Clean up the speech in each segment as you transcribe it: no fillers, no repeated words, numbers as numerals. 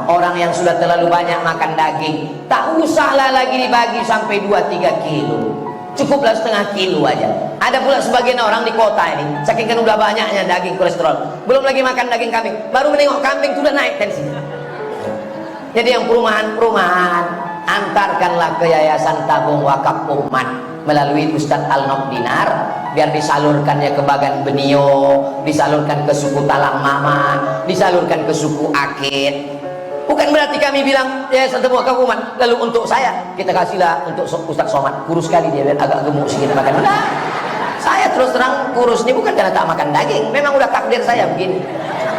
orang yang sudah terlalu banyak makan daging, tak usahlah lagi dibagi sampai 2-3 kilo, cukuplah setengah kilo aja. Ada pula sebagian orang di kota ini, saking kan udah banyaknya daging kolesterol, belum lagi makan daging kambing, baru menengok kambing sudah naik tensinya. Jadi yang perumahan-perumahan, antarkanlah ke Yayasan Tabung Wakaf Umat melalui Ustadz Al-Nob Dinar, biar disalurkannya ke Bagan Benio, disalurkan ke suku Talang Mama, disalurkan ke suku Akit. Bukan berarti kami bilang Yayasan Tabung Wakaf Umat lalu untuk saya kita kasihlah untuk Ustadz Somad, kurus sekali dia, agak gemuk sedikit makan. Nah, saya terus terang kurus ini bukan karena tak makan daging, memang udah takdir saya begini.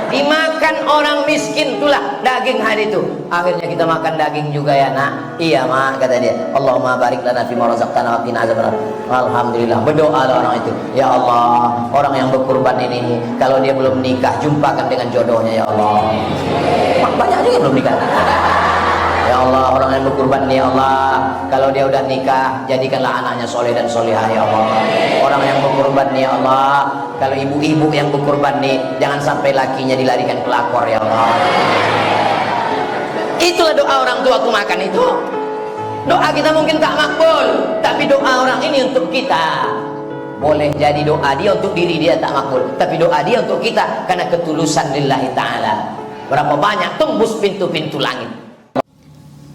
Dimakan orang miskin itulah daging hari itu. Akhirnya kita makan daging juga ya nak. Iya mak, kata dia. Allahumma barik lana fima razaqtana wa qina azabannar. Alhamdulillah, berdoalah orang itu. Ya Allah, orang yang berkurban ini kalau dia belum nikah, jumpakan dengan jodohnya ya Allah. Banyak juga belum nikah. Ya Allah, orang yang berkurban nih ya Allah, kalau dia udah nikah, jadikanlah anaknya soleh dan solehah ya Allah. Orang yang berkurban nih ya Allah, kalau ibu-ibu yang berkurban nih, jangan sampai lakinya dilarikan pelakor ya Allah. Itulah doa orang tua aku makan itu. Doa kita mungkin tak makbul, tapi doa orang ini untuk kita. Boleh jadi doa dia untuk diri dia tak makbul, tapi doa dia untuk kita karena ketulusan lillahi ta'ala. Berapa banyak tembus pintu-pintu langit.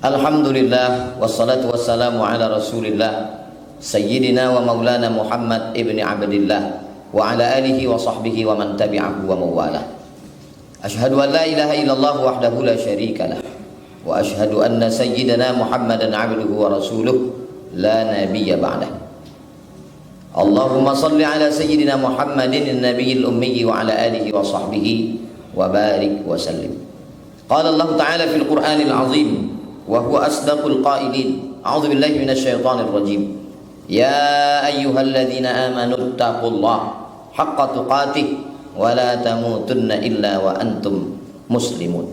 Alhamdulillah, wassalatu wassalamu ala rasulillah Sayyidina wa maulana Muhammad ibni Abdillah wa ala alihi wa sahbihi wa man tabi'ahu wa mawalah. Ashhadu an la ilaha illallah wahdahu la syarika lah, wa ashhadu anna sayyidina Muhammadan abduhu wa rasuluh la nabiyya ba'dah. Allahumma salli ala sayyidina Muhammadin an-nabiyil ummi wa ala alihi wa sahbihi wa barik wa sallim. Qala Allah ta'ala fil Qur'anil azim wa huwa asdaqul qailin. A'udzu billahi minasyaitonir rajim. Ya ayyuhalladzina amanu taqullaha haqqa tuqatih wa la tamutunna illa wa antum muslimun.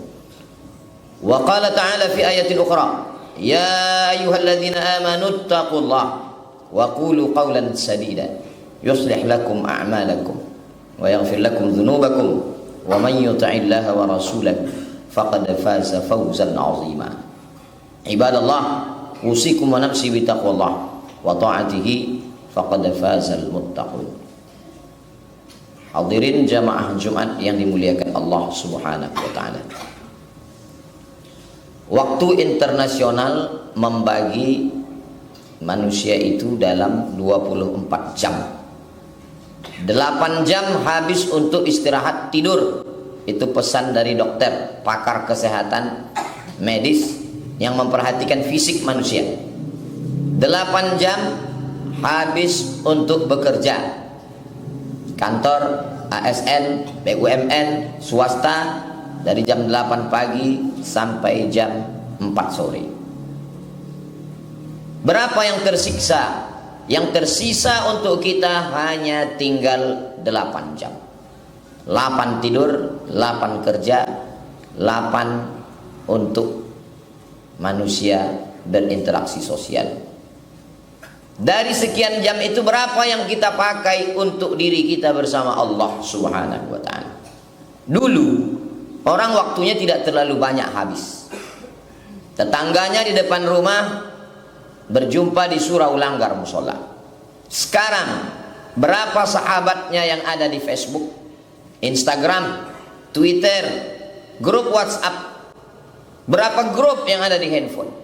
Wa qala ta'ala fi ayatin ukhra, ya ayyuhalladzina amanu taqullaha wa qulu qawlan sadida yuslih lakum a'malakum wa yaghfir lakum dhunubakum wa man yuti'illaha wa rasulahu faqad faza fawzan 'azima. Ibadallah, usikum wa nafsi bi taqwallah wa ta'atihi faqad fazal muttaqun. Hadirin jamaah Jumat yang dimuliakan Allah Subhanahu wa taala. Waktu internasional membagi manusia itu dalam 24 jam. 8 jam habis untuk istirahat tidur. Itu pesan dari dokter, pakar kesehatan medis yang memperhatikan fisik manusia. 8 jam habis untuk bekerja. Kantor, ASN, BUMN, swasta dari jam 8 pagi sampai jam 4 sore. Berapa yang tersiksa? Yang tersisa untuk kita hanya tinggal 8 jam. 8 tidur, 8 kerja, 8 untuk manusia berinteraksi sosial. Dari sekian jam itu berapa yang kita pakai untuk diri kita bersama Allah Subhanahu wa ta'ala? Dulu orang waktunya tidak terlalu banyak habis. Tetangganya di depan rumah berjumpa di surau langgar musola. Sekarang berapa sahabatnya yang ada di Facebook, Instagram, Twitter, grup WhatsApp? Berapa grup yang ada di handphone?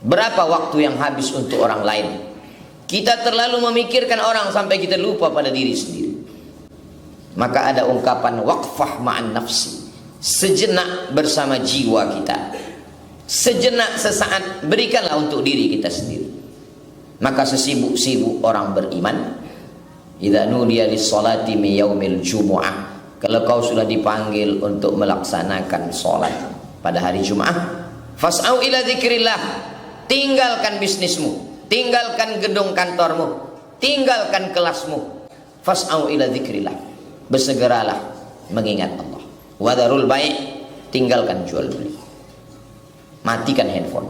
Berapa waktu yang habis untuk orang lain? Kita terlalu memikirkan orang sampai kita lupa pada diri sendiri. Maka ada ungkapan waqfah ma'an nafsi, sejenak bersama jiwa kita, sejenak sesaat berikanlah untuk diri kita sendiri. Maka sesibuk-sibuk orang beriman, idza nudiya lis-salati min yaumil jumu'ah, kalau kau sudah dipanggil untuk melaksanakan salat pada hari Jumat, fas'au ila dzikrillah, tinggalkan bisnismu, tinggalkan gedung kantormu, tinggalkan kelasmu. Fas'au ila dzikrillah, bersegeralah mengingat Allah. Wadarul bai', tinggalkan jual beli. Matikan handphone,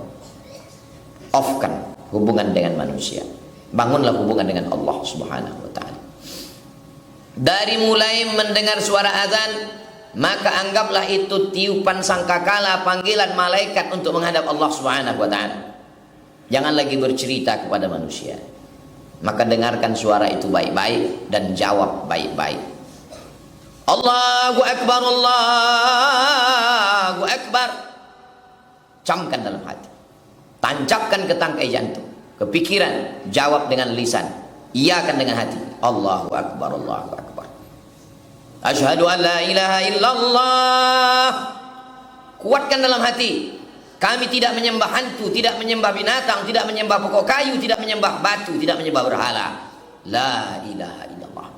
offkan hubungan dengan manusia, bangunlah hubungan dengan Allah Subhanahu wa ta'ala. Dari mulai mendengar suara azan maka anggaplah itu tiupan sangkakala, panggilan malaikat untuk menghadap Allah Subhanahu wa taala. Jangan lagi bercerita kepada manusia. Maka dengarkan suara itu baik-baik dan jawab baik-baik. Allahu Akbar, Allahu Akbar. Camkan dalam hati. Tancapkan ke tangkai jantung, ke pikiran, jawab dengan lisan, iyakan dengan hati. Allahu Akbar, Allahu Akbar. Asyhadu an la ilaha illallah. Kuatkan dalam hati. Kami tidak menyembah hantu, tidak menyembah binatang, tidak menyembah pokok kayu, tidak menyembah batu, tidak menyembah berhala. La ilaha illallah.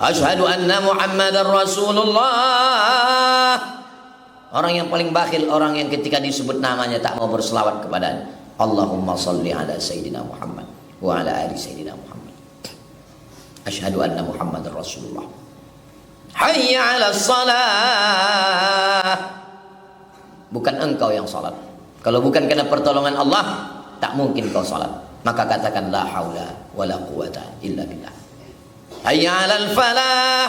Asyhadu anna Muhammadar Rasulullah. Orang yang paling bakhil, orang yang ketika disebut namanya tak mau berselawat kepadanya. Allahumma salli ala Sayyidina Muhammad wa ala ali Sayyidina Muhammad. Asyhadu anna Muhammadar Rasulullah. Hayya ala salah. Bukan engkau yang salat. Kalau bukan karena pertolongan Allah, tak mungkin kau salat. Maka katakan la haula wala quwata illa billah. Hayya 'alal falah.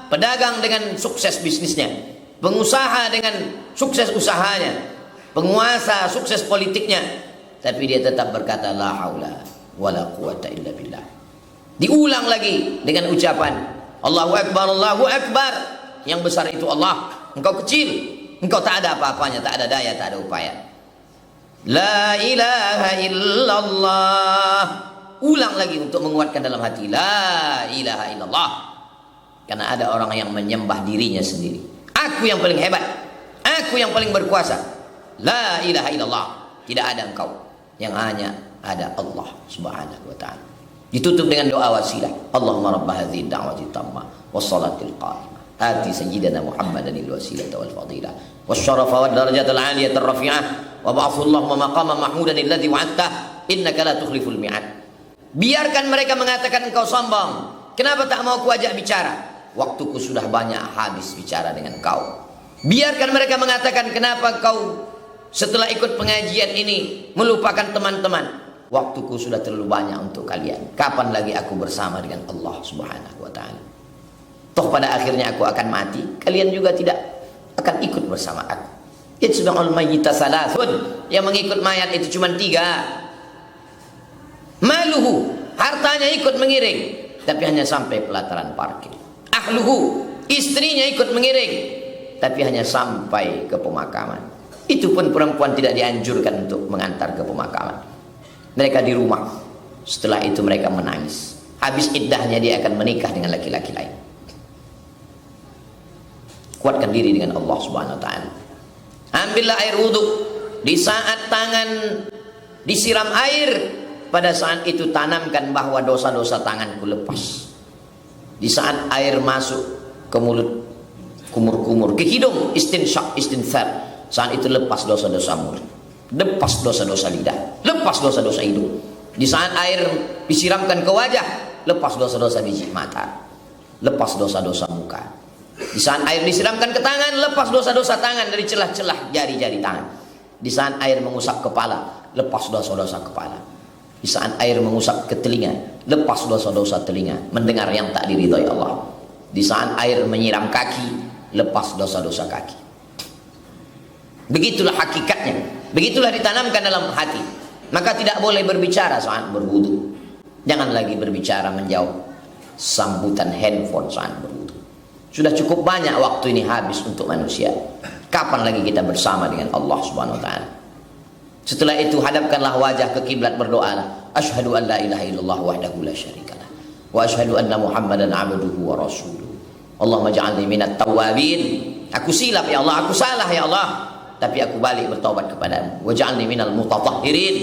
Pedagang dengan sukses bisnisnya, pengusaha dengan sukses usahanya, penguasa sukses politiknya, tapi dia tetap berkata la haula wala quwata illa billah. Diulang lagi dengan ucapan Allahu Akbar, Allahu Akbar. Yang besar itu Allah, engkau kecil. Engkau tak ada apa-apanya, tak ada daya, tak ada upaya. La ilaha illallah. Ulang lagi untuk menguatkan dalam hati. La ilaha illallah. Karena ada orang yang menyembah dirinya sendiri. Aku yang paling hebat. Aku yang paling berkuasa. La ilaha illallah. Tidak ada engkau. Yang hanya ada Allah Subhanahu wa ta'ala. Ditutup dengan doa wasilah. Allahumma rabba hadhihi da'wati tamma wassalatil qa'imah. Ati sayyidina Muhammadan al-wasilata wal fadilah wasyarafa wad darajatal 'aliyatar rafi'ah wa ba'athu Allahumma maqama mahmudan alladhi wa'adta innaka la tukhliful mi'ad. Biarkan mereka mengatakan engkau sombong. Kenapa tak mau kuajak bicara? Waktuku sudah banyak habis bicara dengan kau. Biarkan mereka mengatakan kenapa kau setelah ikut pengajian ini melupakan teman-teman. Waktuku sudah terlalu banyak untuk kalian. Kapan lagi aku bersama dengan Allah Subhanahu wa ta'ala? Toh pada akhirnya aku akan mati, kalian juga tidak akan ikut bersama aku. Itba'ul mayyita salasun. Yang mengikut mayat itu cuma 3. Maluhu, hartanya ikut mengiring, tapi hanya sampai pelataran parkir. Ahluhu, istrinya ikut mengiring, tapi hanya sampai ke pemakaman. Itu pun perempuan tidak dianjurkan untuk mengantar ke pemakaman. Mereka di rumah. Setelah itu mereka menangis. Habis iddahnya dia akan menikah dengan laki-laki lain. Kuatkan diri dengan Allah Subhanahu wa ta'ala. Ambillah air wudhu. Di saat tangan disiram air, pada saat itu tanamkan bahwa dosa-dosa tanganku lepas. Di saat air masuk ke mulut, kumur-kumur, ke hidung, istinsyak, istinthar, saat itu lepas dosa-dosa mulut, lepas dosa-dosa lidah, lepas dosa-dosa hidung. Di saat air disiramkan ke wajah, lepas dosa-dosa biji mata, lepas dosa-dosa muka. Di saat air disiramkan ke tangan, lepas dosa-dosa tangan dari celah-celah jari-jari tangan. Di saat air mengusap kepala, lepas dosa-dosa kepala. Di saat air mengusap ke telinga, lepas dosa-dosa telinga, mendengar yang tak diridhai Allah. Di saat air menyiram kaki, lepas dosa-dosa kaki. Begitulah hakikatnya. Begitulah ditanamkan dalam hati. Maka tidak boleh berbicara saat berwudu. Jangan lagi berbicara menjawab sambutan handphone saat berwudu. Sudah cukup banyak waktu ini habis untuk manusia. Kapan lagi kita bersama dengan Allah Subhanahu wa ta'ala? Setelah itu hadapkanlah wajah ke kiblat, berdoalah. Asyhadu an la ilaha illallah wahdahu la syarikalah. Wa asyhadu anna Muhammadan abduhu wa rasuluh. Allahumma ja'alni minat tawwabin. Aku silap ya Allah, aku salah ya Allah, tapi aku balik bertaubat kepadamu. Wa ja'alni minal mutatahhirin.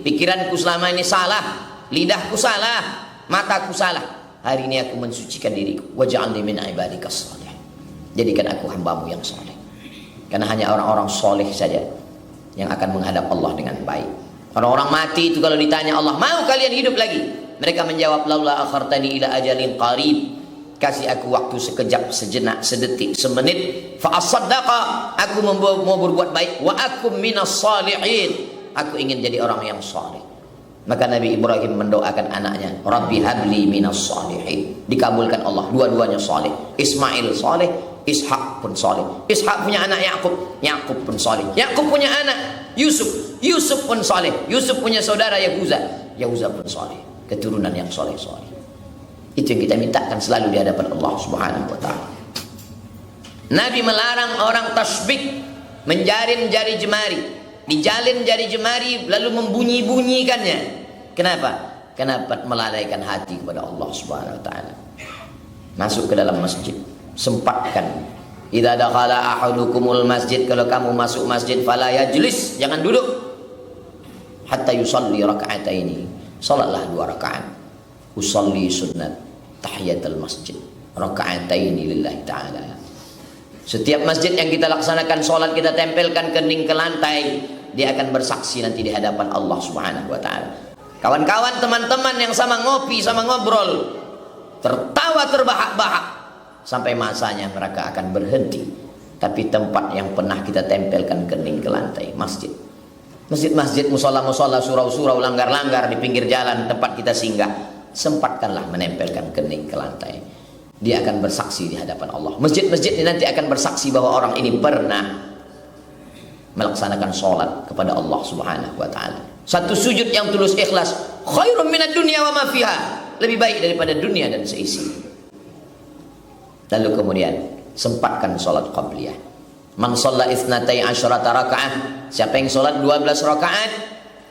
Pikiranku selama ini salah, lidahku salah, mataku salah. Hari ini aku mensucikan diriku. Waj'alni min ibadikas salih. Jadikan aku hambamu yang saleh. Karena hanya orang-orang soleh saja yang akan menghadap Allah dengan baik. Orang-orang mati itu kalau ditanya Allah, mau kalian hidup lagi? Mereka menjawab, laula akhartani ila ajalin qarib. Kasih aku waktu sekejap, sejenak, sedetik, semenit. Fa asaddaqa. Aku mau berbuat baik. Wa akum minas salihin. Aku ingin jadi orang yang saleh. Maka Nabi Ibrahim mendoakan anaknya, Rabbi habli minas salihin. Dikabulkan Allah, dua-duanya saleh. Ismail saleh, Ishak pun soleh. Ishak punya anak Yakub, Yakub pun soleh. Yakub punya anak Yusuf, Yusuf pun soleh. Yusuf punya saudara Yahuza, Yahuza pun soleh. Keturunan yang soleh-soleh. Itu yang kita mintakan selalu di hadapan Allah Subhanahu wa ta'ala. Nabi melarang orang tasbih, menjarin jari jemari, dijalin jari jemari lalu membunyi-bunyikannya. Kenapa? Kenapa? Melalaikan hati kepada Allah Subhanahu wa ta'ala. Masuk ke dalam masjid, sempatkan. Idza dakhala ahadukumul masjid, kalau kamu masuk masjid fala yajlis, jangan duduk. Hatta yusalli raka'ataini, salatlah 2 rakaat. Usalli sunnat tahiyatul masjid raka'ataini lillahi ta'ala. Setiap masjid yang kita laksanakan salat, kita tempelkan kening ke lantai, dia akan bersaksi nanti di hadapan Allah Subhanahu wa ta'ala. Kawan-kawan, teman-teman yang sama ngopi, sama ngobrol, tertawa terbahak-bahak, sampai masanya mereka akan berhenti. Tapi tempat yang pernah kita tempelkan kening ke lantai, masjid. Masjid-masjid, musola-musola, surau-surau, langgar-langgar di pinggir jalan tempat kita singgah, sempatkanlah menempelkan kening ke lantai. Dia akan bersaksi di hadapan Allah. Masjid-masjid ini nanti akan bersaksi bahwa orang ini pernah melaksanakan sholat kepada Allah Subhanahu wa ta'ala. Satu sujud yang tulus ikhlas, khairum minad dunya wa ma fiha, lebih baik daripada dunia dan seisi. Lalu kemudian sempatkan sholat qabliyah. Man shalla itsnatai asyrata rakaat, siapa yang sholat 12 rakaat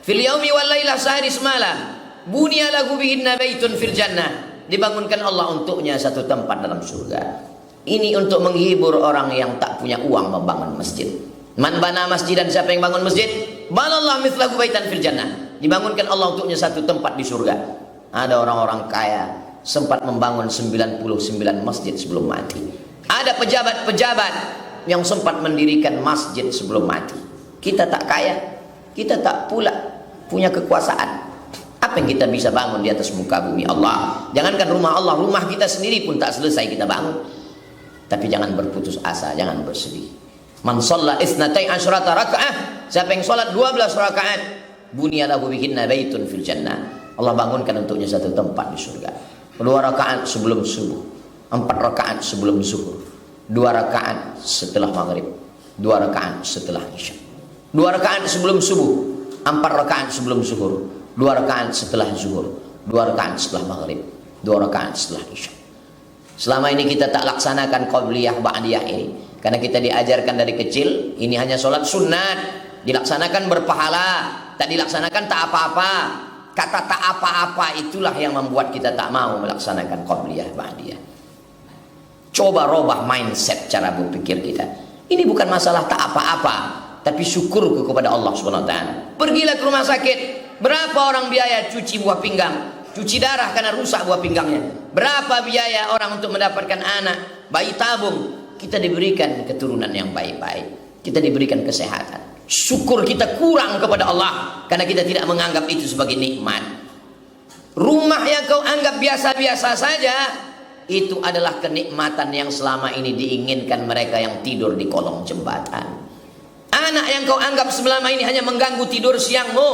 fil yaumi wal lailah, sehari semalam, bunya lahu bihinna baitun fil jannah, dibangunkan Allah untuknya satu tempat dalam surga. Ini untuk menghibur orang yang tak punya uang membangun masjid. Man bana masjidan, siapa yang bangun masjid, banallahu mithlahu baitan fil jannah, dibangunkan Allah untuknya satu tempat di surga. Ada orang-orang kaya sempat membangun 99 masjid sebelum mati. Ada pejabat-pejabat yang sempat mendirikan masjid sebelum mati. Kita tak kaya, kita tak pula punya kekuasaan. Apa yang kita bisa bangun di atas muka bumi Allah? Jangankan rumah Allah, rumah kita sendiri pun tak selesai kita bangun. Tapi jangan berputus asa, jangan bersedih. Man shalla itsnatai asyrata rakaah, siapa yang salat 12 rakaat, bunya lahu bihinna baitun fil jannah, Allah bangunkan untuknya satu tempat di surga. 2 rakaat sebelum subuh, 4 rakaat sebelum zuhur, 2 rakaat setelah maghrib, 2 rakaat setelah isya, 2 rakaat sebelum subuh, 4 rakaat sebelum zuhur, 2 rakaat setelah zuhur, 2 rakaat setelah maghrib, 2 rakaat setelah isya. Selama ini kita tak laksanakan qabliyah ba'diyah ini, karena kita diajarkan dari kecil ini hanya sholat sunat, dilaksanakan berpahala, tak dilaksanakan tak apa-apa. Kata tak apa-apa itulah yang membuat kita tak mau melaksanakan qabliyah ba'diyah. Coba robah mindset cara berpikir kita. Ini bukan masalah tak apa-apa, tapi syukur kepada Allah Subhanahu wa ta'ala. Pergilah ke rumah sakit, berapa orang biaya cuci buah pinggang, cuci darah karena rusak buah pinggangnya. Berapa biaya orang untuk mendapatkan anak, bayi tabung. Kita diberikan keturunan yang baik-baik, kita diberikan kesehatan. Syukur kita kurang kepada Allah karena kita tidak menganggap itu sebagai nikmat. Rumah yang kau anggap biasa-biasa saja, itu adalah kenikmatan yang selama ini diinginkan mereka yang tidur di kolong jembatan. Anak yang kau anggap selama ini hanya mengganggu tidur siangmu,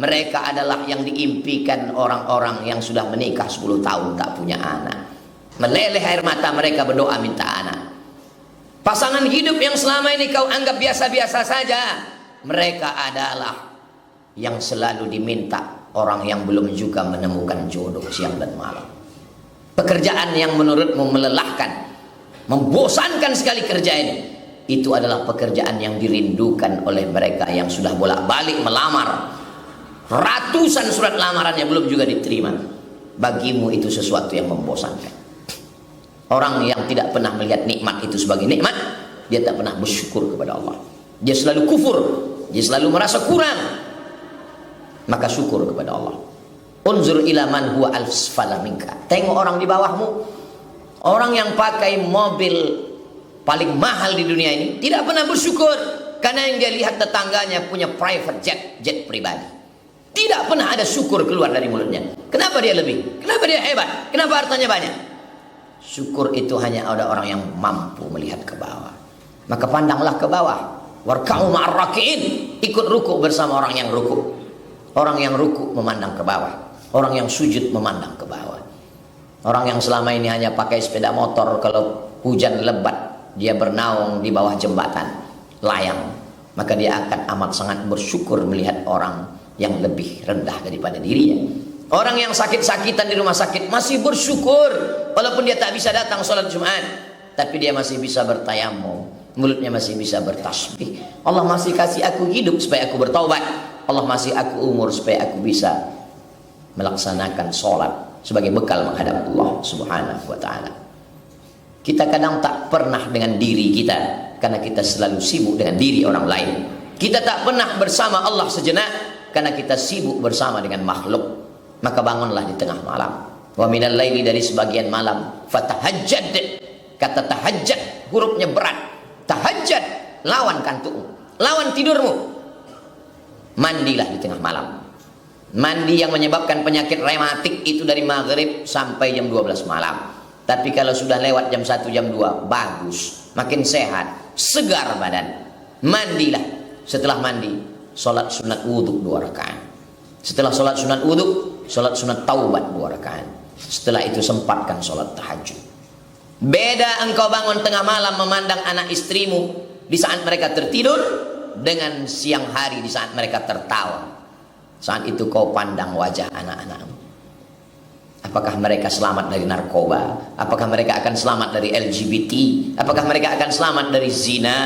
mereka adalah yang diimpikan orang-orang yang sudah menikah 10 tahun tak punya anak. Meleleh air mata mereka berdoa minta anak. Pasangan hidup yang selama ini kau anggap biasa-biasa saja, mereka adalah yang selalu diminta orang yang belum juga menemukan jodoh siang dan malam. Pekerjaan yang menurutmu melelahkan, membosankan sekali kerja ini, itu adalah pekerjaan yang dirindukan oleh mereka yang sudah bolak-balik melamar. Ratusan surat lamarannya belum juga diterima. Bagimu itu sesuatu yang membosankan. Orang yang tidak pernah melihat nikmat itu sebagai nikmat, dia tak pernah bersyukur kepada Allah. Dia selalu kufur, dia selalu merasa kurang. Maka syukur kepada Allah. Unzur ila man huwa asfala minka. Tengok orang di bawahmu. Orang yang pakai mobil paling mahal di dunia ini tidak pernah bersyukur karena yang dia lihat tetangganya punya private jet pribadi. Tidak pernah ada syukur keluar dari mulutnya. Kenapa dia lebih? Kenapa dia hebat? Kenapa hartanya banyak? Syukur itu hanya ada orang yang mampu melihat ke bawah. Maka pandanglah ke bawah. Warka'u ma'ar raki'in, ikut ruku bersama orang yang ruku. Orang yang ruku memandang ke bawah, orang yang sujud memandang ke bawah. Orang yang selama ini hanya pakai sepeda motor kalau hujan lebat dia bernaung di bawah jembatan layang, maka dia akan amat sangat bersyukur melihat orang yang lebih rendah daripada dirinya. Orang yang sakit-sakitan di rumah sakit masih bersyukur walaupun dia tak bisa datang sholat Jumat, tapi dia masih bisa bertayamum, mulutnya masih bisa bertasbih. Allah masih kasih aku hidup supaya aku bertaubat, Allah masih aku umur supaya aku bisa melaksanakan sholat sebagai bekal menghadap Allah subhanahu wa ta'ala. Kita kadang tak pernah dengan diri kita karena kita selalu sibuk dengan diri orang lain. Kita tak pernah bersama Allah sejenak karena kita sibuk bersama dengan makhluk. Maka bangunlah di tengah malam. Wa minal laili, dari sebagian malam, fatahajjad. Kata tahajjud hurufnya berat. Tahajjud, lawan kantukmu, lawan tidurmu. Mandilah di tengah malam. Mandi yang menyebabkan penyakit rematik itu dari maghrib sampai jam 12 malam. Tapi kalau sudah lewat jam 1, jam 2, bagus, makin sehat, segar badan. Mandilah. Setelah mandi, sholat sunat wudhu 2 rakaat. Setelah sholat sunat wudhu, sholat sunat taubat 2 rakaat. Setelah itu sempatkan sholat tahajud. Beda engkau bangun tengah malam memandang anak istrimu di saat mereka tertidur, dengan siang hari di saat mereka tertawa. Saat itu kau pandang wajah anak-anakmu. Apakah mereka selamat dari narkoba? Apakah mereka akan selamat dari LGBT? Apakah mereka akan selamat dari zina?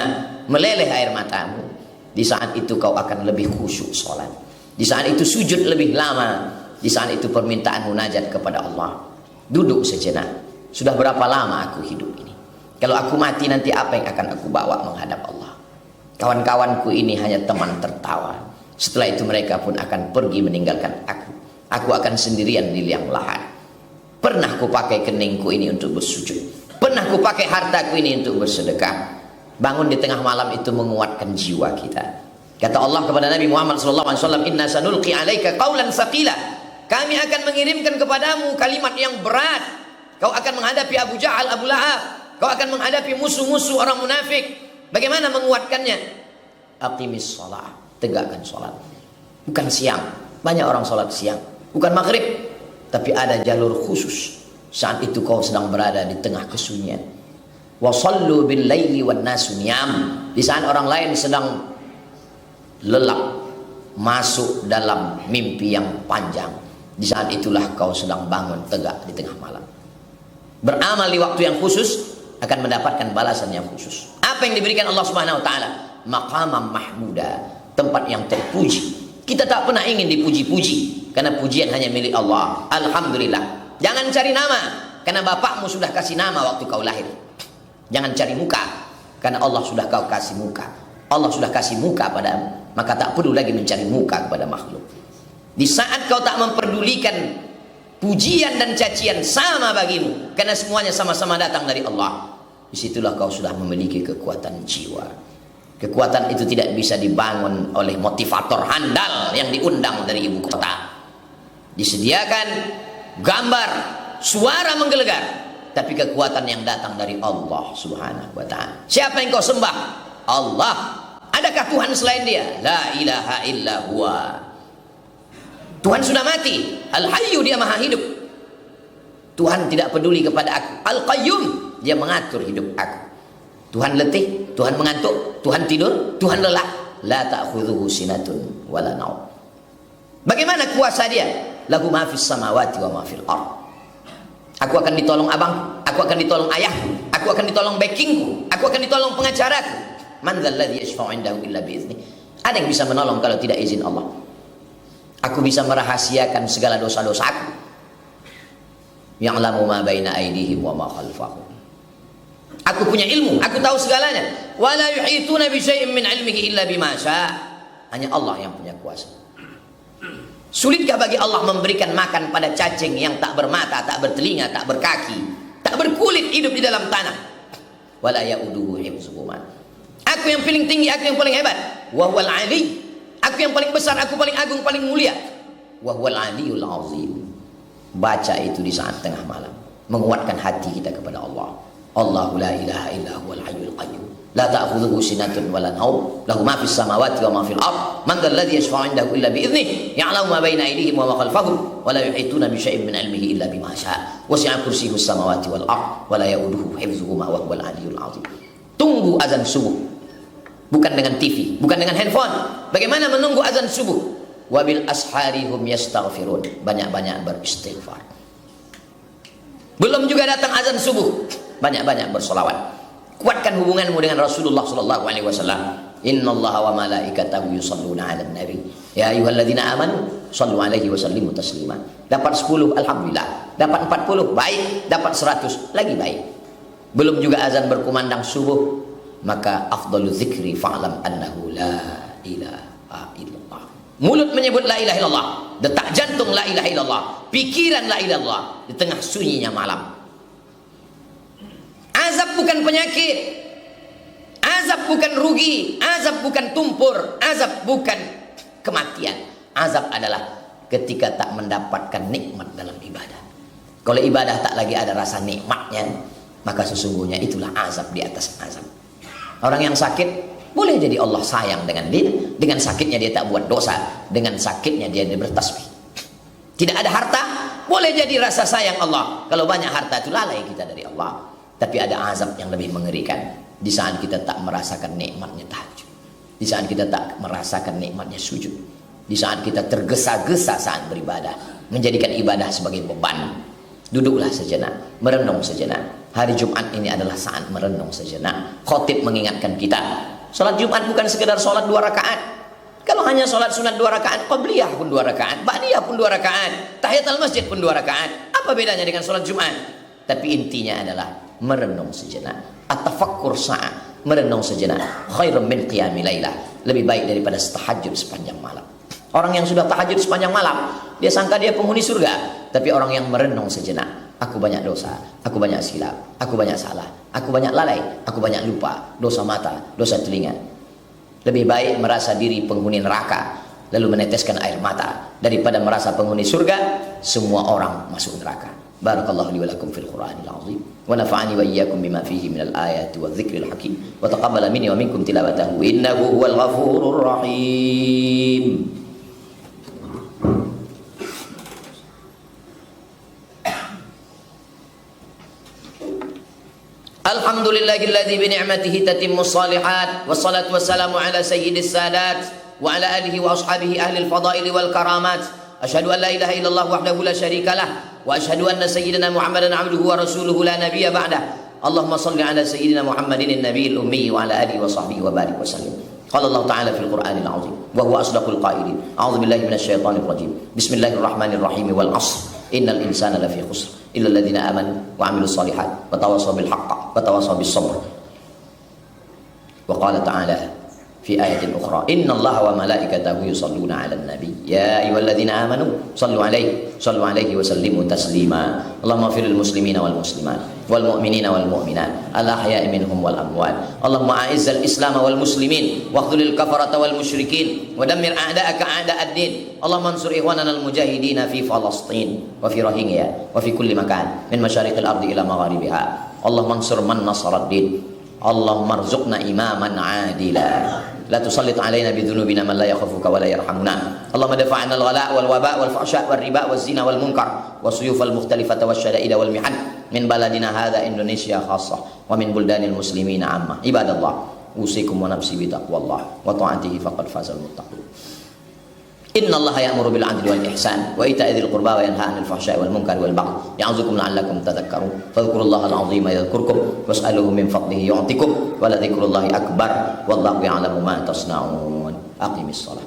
Meleleh air matamu. Di saat itu kau akan lebih khusyuk sholat. Di saat itu sujud lebih lama. Di saat itu permintaan munajat kepada Allah. Duduk sejenak. Sudah berapa lama aku hidup ini? Kalau aku mati nanti apa yang akan aku bawa menghadap Allah? Kawan-kawanku ini hanya teman tertawa. Setelah itu mereka pun akan pergi meninggalkan aku. Aku akan sendirian di liang lahat. Pernah ku pakai keningku ini untuk bersujud. Pernah ku pakai hartaku ini untuk bersedekah. Bangun di tengah malam itu menguatkan jiwa kita. Kata Allah kepada Nabi Muhammad SAW, Inna sanulqi alaika qawlan thaqila. Kami akan mengirimkan kepadamu kalimat yang berat. Kau akan menghadapi Abu Jahal, Abu Lahab. Kau akan menghadapi musuh-musuh orang munafik. Bagaimana menguatkannya? Aqimis shalah. Tegakkan sholat. Bukan siang. Banyak orang sholat siang. Bukan maghrib. Tapi ada jalur khusus. Saat itu kau sedang berada di tengah kesunyian. Wasallu bil laili wan nasu niyam. Di saat orang lain sedang lelap, masuk dalam mimpi yang panjang, di saat itulah kau sedang bangun tegak di tengah malam. Beramal di waktu yang khusus akan mendapatkan balasan yang khusus. Apa yang diberikan Allah Subhanahu wa taala? Maqamam mahmuda, tempat yang terpuji. Kita tak pernah ingin dipuji-puji, karena pujian hanya milik Allah. Alhamdulillah. Jangan cari nama, karena bapakmu sudah kasih nama waktu kau lahir. Jangan cari muka, karena Allah sudah kau kasih muka. Allah sudah kasih muka padamu, maka tak perlu lagi mencari muka kepada makhluk. Di saat kau tak memperdulikan pujian dan cacian sama bagimu, karena semuanya sama-sama datang dari Allah, disitulah kau sudah memiliki kekuatan jiwa. Kekuatan itu tidak bisa dibangun oleh motivator handal yang diundang dari ibu kota. Disediakan gambar, suara menggelegar, tapi kekuatan yang datang dari Allah Subhanahu wa ta'ala. Siapa yang kau sembah? Allah. Adakah Tuhan selain dia? La ilaha illa huwa. Tuhan sudah mati. Al-Hayyu, dia maha hidup. Tuhan tidak peduli kepada aku. Al-Qayyum, dia mengatur hidup aku. Tuhan letih, Tuhan mengantuk, Tuhan tidur, Tuhan lelah. La ta'khudhuhu sinatun wala naum. Bagaimana kuasa dia? Lahu ma fis samawati wa ma fil ardh. Aku akan ditolong abang, aku akan ditolong ayahku, aku akan ditolong backingku, aku akan ditolong pengacaraku. Man dzalladzi yashfa'u 'indahu illa bi'idznih. Ada yang bisa menolong kalau tidak izin Allah? Aku bisa merahasiakan segala dosa-dosaku. Ya'lamu ma baina aydihim wa ma khalfahum. Aku punya ilmu, aku tahu segalanya. Wala yuhituna bi syai'in min 'ilmihi illa bima syaa'. Hanya Allah yang punya kuasa. Sulitkah bagi Allah memberikan makan pada cacing yang tak bermata, tak bertelinga, tak berkaki, tak berkulit, hidup di dalam tanah? Wala ya'uduhu hifdzuhuma. Aku yang paling tinggi, aku yang paling hebat. Wa huwal 'ali. Aku yang paling besar, aku paling agung, paling mulia. Wa huwal 'aliyul 'azim. Baca itu di saat tengah malam, menguatkan hati kita kepada Allah. Allahu la ilaha illa huwal hayyul qayyum. La ta'khudhuhu sinatun wala naum. Lahu ma fis samawati wa ma fil ardh. Man dzal ladzi yashfa'u 'indahu illa bi idznih. Ya'lamu ma baina aydihim wa ma khalfahum. Wa la yuhituna bi syai'in min 'ilmihi illa bima syaa'. Wasi'a kursiyyuhu as-samawati wal ardh wa la ya'uduhu hifdzuhuma wa huwal 'aliyyul 'azim. Tunggu azan subuh. Bukan dengan TV, bukan dengan handphone. Bagaimana menunggu azan subuh? Wabil asharihum yastaghfirun. Banyak-banyak beristighfar. Belum juga datang azan subuh, banyak-banyak bersolawat. Kuatkan hubunganmu dengan Rasulullah sallallahu alaihi wasallam. Innallaha wa malaikatahu yusholluna 'alan nabi. Ya ayyuhalladzina amanu shallu 'alaihi wa sallimu taslima. Dapat 10 alhamdulillah, dapat 40 baik, dapat 100 lagi baik. Belum juga azan berkumandang subuh, maka afdalu dzikri fa'lam annahu la ilaha illallah. Mulut menyebut la ilaha illallah, detak jantung la ilaha illallah, pikiran la ilaha illallah di tengah sunyinya malam. Azab bukan penyakit, azab bukan rugi, azab bukan tumpur, azab bukan kematian. Azab adalah ketika tak mendapatkan nikmat dalam ibadah. Kalau ibadah tak lagi ada rasa nikmatnya, maka sesungguhnya itulah azab di atas azab. Orang yang sakit, boleh jadi Allah sayang dengan dia. Dengan sakitnya dia tak buat dosa. Dengan sakitnya dia bertasbih. Tidak ada harta, boleh jadi rasa sayang Allah. Kalau banyak harta itu lalai kita dari Allah. Tapi ada azab yang lebih mengerikan. Di saat kita tak merasakan nikmatnya tahajud. Di saat kita tak merasakan nikmatnya sujud. Di saat kita tergesa-gesa saat beribadah. Menjadikan ibadah sebagai beban. Duduklah sejenak, merenung sejenak. Hari Jumat ini adalah saat merenung sejenak. Khotib mengingatkan kita, salat Jumat bukan sekedar salat 2 rakaat. Kalau hanya salat sunat 2 rakaat, qabliyah pun 2 rakaat, ba'diyah pun 2 rakaat, tahiyatul masjid pun 2 rakaat. Apa bedanya dengan salat Jumat? Tapi intinya adalah merenung sejenak. At-tafakkur sa'ah, merenung sejenak. Khairun min qiyami lailah, lebih baik daripada tahajud sepanjang malam. Orang yang sudah tahajud sepanjang malam, dia sangka dia penghuni surga. Tapi orang yang merenung sejenak, aku banyak dosa, aku banyak silap, aku banyak salah, aku banyak lalai, aku banyak lupa, dosa mata, dosa telinga. Lebih baik merasa diri penghuni neraka, lalu meneteskan air mata, daripada merasa penghuni surga, semua orang masuk neraka. Barakallahu li wa lakum fil Qur'anil azim wa nafa'ani wa iyyakum bima fihi minal ayati wa dzikril hakim wa taqabbala minni wa minkum tilawatahu innahu huwal ghafurur rahim. Alhamdulillahilladzi bi ni'matihi tatimmus shalihat wassalatu wassalamu ala sayyidis sadat wa ala alihi wa ashabihi ahlil fadaili wal karamat. Asyhadu an la ilaha illallah wahdahu la syarikalah wa asyhadu anna sayyidina Muhammadan abduhu wa rasuluhu la nabiyya ba'dah. Allahumma shalli ala sayyidina Muhammadin an-nabiyil ummi wa ala alihi wa sahbihi wa barik wa sallim. Qala Allah ta'ala fil Qur'anil 'azim wa huwa asdaqul qailin. A'udzu billahi minasy syaithanir rajim. Bismillahirrahmanirrahim wal 'ashr. Innal insana lafi khusr illa alladziina amanu wa 'amilus shalihat wa tawassaw bil haqqi wa tawassaw bis sabr. Wa qala ta'ala fi ayatin ukhra innallaha wa malaikatahu yusholluna 'alan nabi ya ayyuhalladzina amanu shallu 'alaihi wa sallimu taslima. Allahumma ighfiril muslimina wal muslimat wal mu'minina wal mu'minat al ahya'i minhum wal amwat. Allahumma a'izzal islam wal muslimin wa khudhil kafarata wal musyrikin wa dammir a'da'aka a'da'ad din. Allahumma ansur ikhwanana al mujahidin fi Falastin wa fi Rohingya wa fi kulli makan min masyariqil ardi ila magharibiha. Allahumma ansur man nasarad din. Allahumma arzuqna imaman 'adila la tusallit alaina bidhunubina man la yakhafuka wa la yarhamuna. Allahumma dafa'na al-ghala' wal waba' wal fahsya' wal riba waz zina wal munkar was suyuf al mukhtalifata wasyada'ida wal mihan min baladina hadha Indonesia khassah wa min buldanil muslimina 'amma. Ibadallah, usikum wa nafsi bi taqwallah wa ta'atihi faqad fazal muttaqin. Innallaha ya'muru bil 'adli wal ihsan wa ita'i dzil qurba wa yanha 'anil fahsya'i wal munkari wal baghi ya'idzukum la'allakum tadhakkarun. Fadhkurullaha al-'azima yadhkurkum was'aluhu min fadlihi yu'tikum wa la dzikrullahi akbar wallahu ya'lamu ma tasna'un. Aqimis shalah.